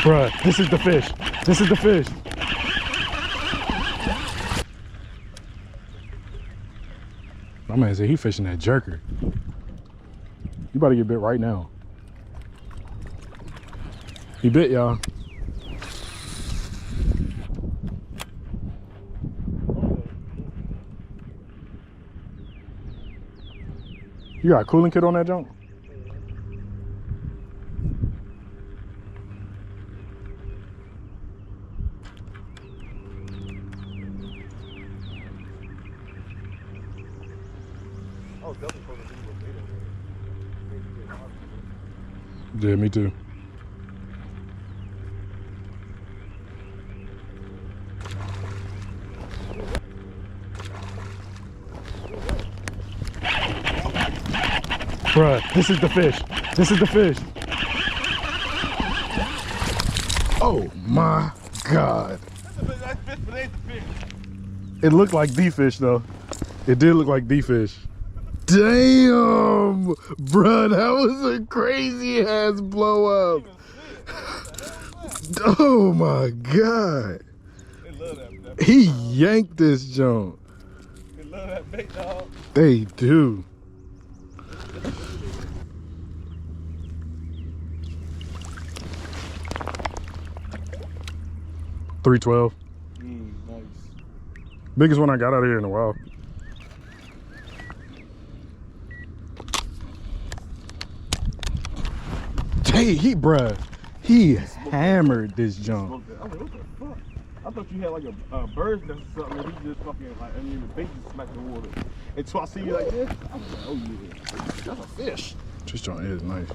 Bruh, this is the fish. This is the fish. My man said he fishing that jerker. You about to get bit right now. He bit, y'all. You got a cooling kit on that junk? Yeah, me too. Bruh, this is the fish. This is the fish. Oh my God. It looked like the fish though. It did look like the fish. Damn, bruh, that was a crazy ass blow up. Oh my God. He yanked this junk. They love that bait, dog. They do. $312. Nice. Biggest one I got out of here in a while. Hey, bruh, he hammered this junk. I was like, what the fuck? I thought you had like a bird's nest or something, and he just fucking like, I mean, the bait just smacked the water. And so I see you like this, I was like, oh yeah, that's a fish. This joint is nice.